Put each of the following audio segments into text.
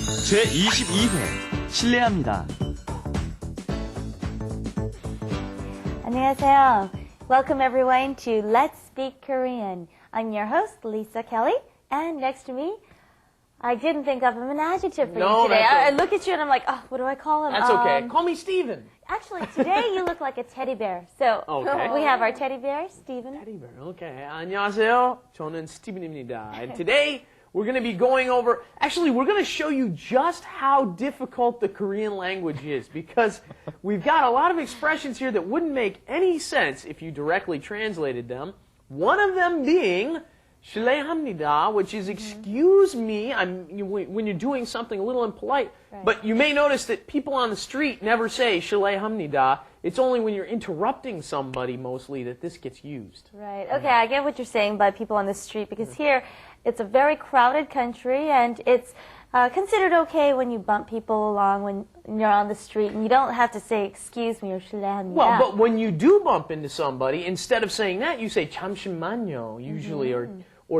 제22회 실례합니다. 안녕하세요. Welcome everyone to Let's Speak Korean. I'm your host, Lisa Kelley, and next to me, I didn't think of an adjective for you today. I look at you and I'm like, oh, what do I call him? That's okay. Call me Steven. Actually, today you look like a teddy bear. So Okay. we have our teddy bear, Steven. Teddy bear. Okay. 안녕하세요. 저는 Steven입니다. And today we're going to be going over, actually we're going to show you just how difficult the Korean language is, because we've got a lot of expressions here that wouldn't make any sense if you directly translated them. One of them being 실례합니다, which is excuse me when you're doing something a little impolite. Right. But you may notice that people on the street never say 실례합니다. It's only when you're interrupting somebody mostly that this gets used. Right. Okay, I get what you're saying by people on the street, because here it's a very crowded country and it's considered okay when you bump people along when you're on the street, and you don't have to say excuse me or 실례합니다. Well, but when you do bump into somebody, instead of saying that, you say 잠시만요 usually, or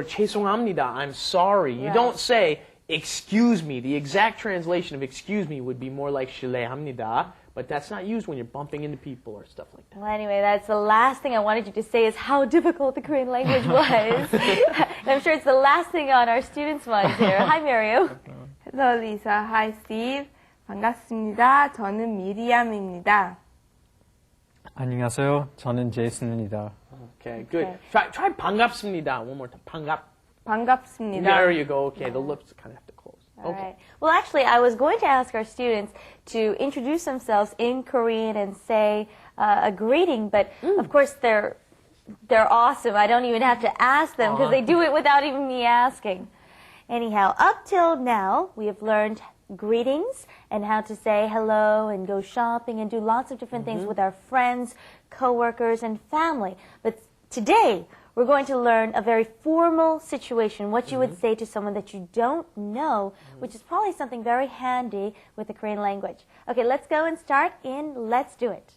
죄송합니다, I'm sorry. You don't say excuse me. The exact translation of excuse me would be more like 실례합니다, but that's not used when you're bumping into people or stuff like that. Well, anyway, that's the last thing I wanted you to say is how difficult the Korean language was. And I'm sure it's the last thing on our students' minds here. Hi, Miriam. Hello, Lisa. Hi, Steve. 반갑습니다. 저는 미리암입니다. 안녕하세요. 저는 제이슨입니다. Okay, good. Okay. Try 반갑습니다 one more time. 반갑습니다. There you go. Okay, the lips kind of have to close. All right. Well, actually, I was going to ask our students to introduce themselves in Korean and say a greeting, but of course they're awesome. I don't even have to ask them because they do it without even me asking. Anyhow, up till now, we have learned greetings and how to say hello and go shopping and do lots of different things with our friends, coworkers, and family. But today, we're going to learn a very formal situation, what you would say to someone that you don't know, which is probably something very handy with the Korean language. Okay, let's go and start in Let's Do It.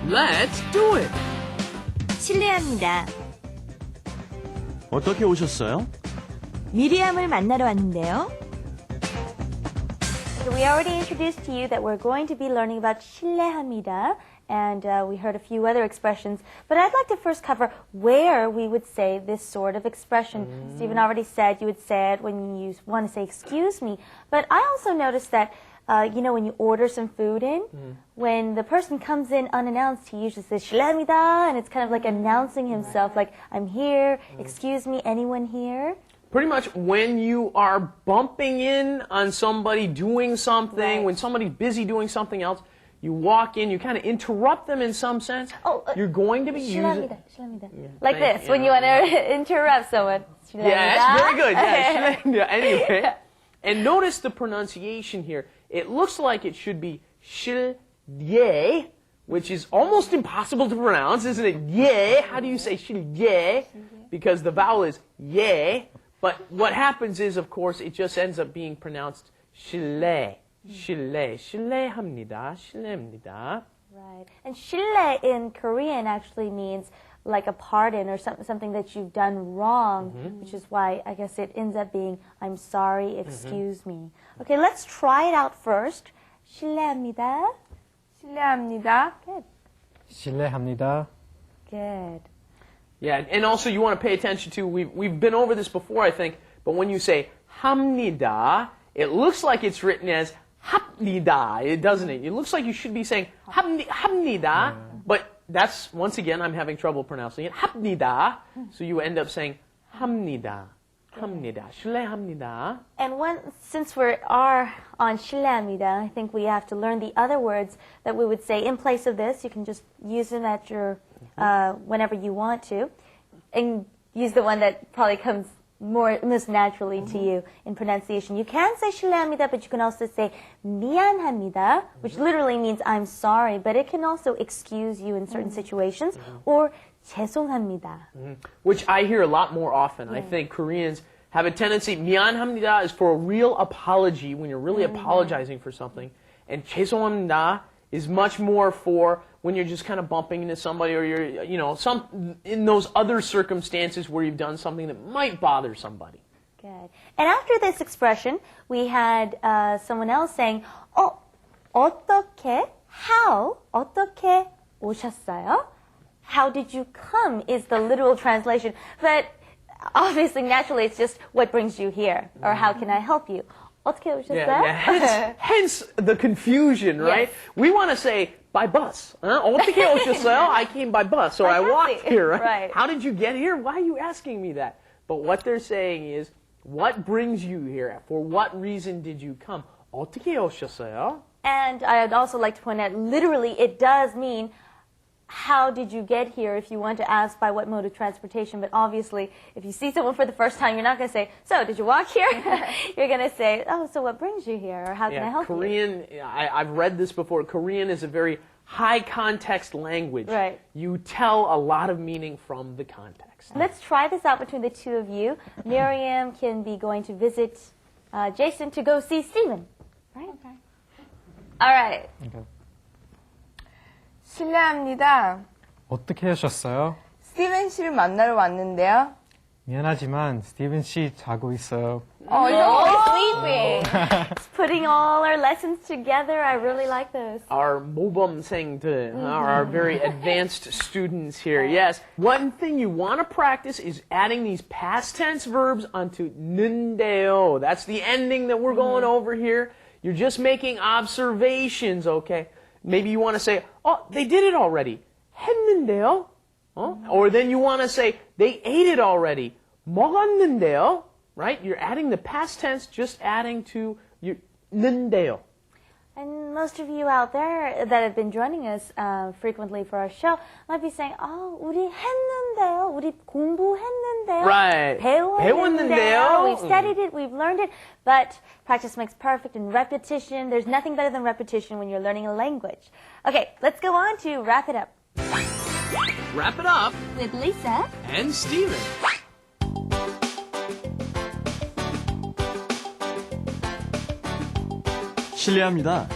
Let's do it. 실례합니다. 어떻게 오셨어요? 미리암을 만나러 왔는데요. So we already introduced to you that we're going to be learning about 실례합니다, and we heard a few other expressions, but I'd like to first cover where we would say this sort of expression. Stephen already said you would say it when you want to say excuse me, but I also noticed that you know, when you order some food in, when the person comes in unannounced, he usually says 실례합니다, and it's kind of like announcing himself, like, I'm here, excuse me, anyone here? Pretty much when you are bumping in on somebody doing something, when somebody's busy doing something else, you walk in, you kind of interrupt them in some sense. You're going to be using... 실례합니다. Like this, when you want to interrupt someone. Yeah, that's very good. Yeah, 실례합니다. Anyway, and notice the pronunciation here. It looks like it should be 실례, which is almost impossible to pronounce, isn't it? Yeah. How do you say 실례? Because the vowel is ye. But what happens is, of course, it just ends up being pronounced 실례. 실례합니다. 실례입니다. Right. And 실례 in Korean actually means like a pardon or something that you've done wrong, which is why I guess it ends up being I'm sorry, excuse me. Okay, let's try it out first. 실례합니다. 실례합니다. Good. 실례합니다. Good. Yeah, and also you want to pay attention to, we've been over this before, I think, but when you say 합니다, it looks like it's written as 합니다, doesn't it? It looks like you should be saying 합니다, but that's, once again, I'm having trouble pronouncing it. 합니다. So you end up saying 합니다. 합니다. 실례합니다. And since we are on 실례합니다, I think we have to learn the other words that we would say in place of this. You can just use them at your, whenever you want to. And use the one that probably comes most naturally to you in pronunciation. You can say 실례합니다, but you can also say 미안합니다, which literally means I'm sorry, but it can also excuse you in certain situations, or 죄송합니다. Which I hear a lot more often. I think Koreans have a tendency, 미안합니다 is for a real apology, when you're really apologizing for something, and 죄송합니다 is much more for when you're just kind of bumping into somebody, or you're, in those other circumstances where you've done something that might bother somebody. Good. And after this expression, we had someone else saying, 어떻게, how, 어떻게 오셨어요? How did you come is the literal translation. But obviously, naturally, it's just what brings you here, or how can I help you? 어떻게 오셨어요? Hence the confusion, right? Yes. We want to say by bus. 어떻게 오셨어요? I came by bus, or I walked here. Right. How did you get here? Why are you asking me that? But what they're saying is, what brings you here? For what reason did you come? 어떻게 오셨어요? And I'd also like to point out, literally, it does mean, how did you get here if you want to ask by what mode of transportation. But obviously, if you see someone for the first time, you're not going to say, so, did you walk here? You're going to say, oh, so what brings you here? Or how can I help Korean, you? I've read this before. Korean is a very high context language. Right. You tell a lot of meaning from the context. Let's try this out between the two of you. Miriam can be going to visit Jason to go see Steven. Right? Okay. All right. Okay. 실례합니다. 어떻게 하셨어요? 스티븐 씨를 만나러 왔는데요. 미안하지만 스티븐 씨 자고 있어요. Sleeping. It's putting all our lessons together. I really like this. Our 모범생들 are our very advanced students here. Yes. One thing you want to practice is adding these past tense verbs onto 는데요. That's the ending that we're going over here. You're just making observations, okay? Maybe you want to say, oh, they did it already. 했는데요. Or then you want to say, they ate it already. 먹었는데요. Right? You're adding the past tense, just adding to your 는데요. And most of you out there that have been joining us frequently for our show might be saying, oh, 우리 했는데요. 우리 공부했는데요. Right. 배웠는데요. We've studied it, we've learned it. But practice makes perfect, and repetition, there's nothing better than repetition when you're learning a language. Okay, let's go on to wrap it up. Wrap it up. With Lisa. And Steven. 실례합니다.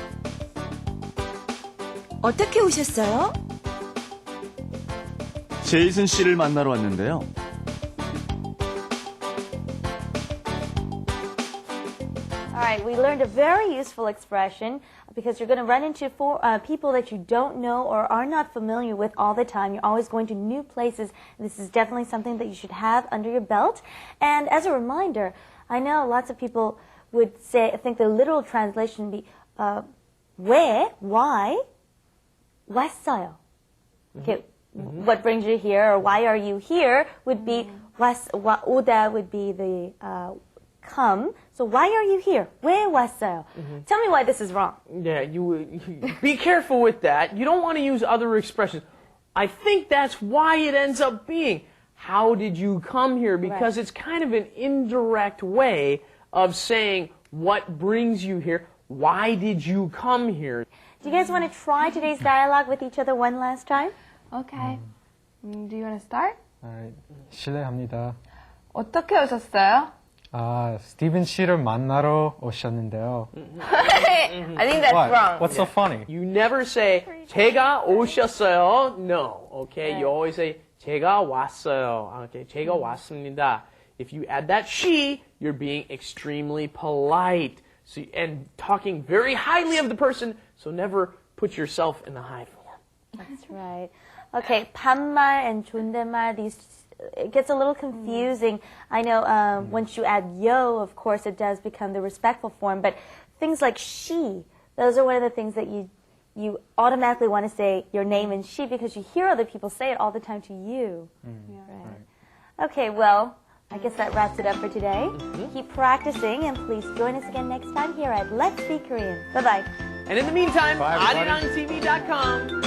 어떻게 오셨어요? 제이슨 씨를 만나러 왔는데요. All right, we learned a very useful expression because you're going to run into people that you don't know or are not familiar with all the time. You're always going to new places. This is definitely something that you should have under your belt. And as a reminder, I know lots of people would say, I think the literal translation would be, where, why, 왔어요. Okay, what brings you here, or why are you here, would be, 오다 would be the come. So why are you here? 왜 왔어요? Tell me why this is wrong. Yeah, you be careful with that. You don't want to use other expressions. I think that's why it ends up being, how did you come here? Because it's kind of an indirect way of saying what brings you here. Why did you come here? Do you guys want to try today's dialogue with each other one last time? Okay. Do you want to start? 실례합니다. 어떻게 오셨어요? 스티븐 씨를 만나러 오셨는데요. I think that's What? wrong. What's so funny? You never say 제가 오셨어요. No. Okay. You always say 제가 왔어요. Okay. 제가 왔습니다. If you add that she, you're being extremely polite. So, and talking very highly of the person, so never put yourself in the high form. That's right. Okay, 반말 and 존댓말, it gets a little confusing. I know once you add yo, of course, it does become the respectful form. But things like she, those are one of the things that you automatically want to say your name in she because you hear other people say it all the time to you. Right. Okay, well, I guess that wraps it up for today. Keep practicing, and please join us again next time here at Let's Speak Korean. Bye-bye. And in the meantime, Bye, everybody. arirangtv.com.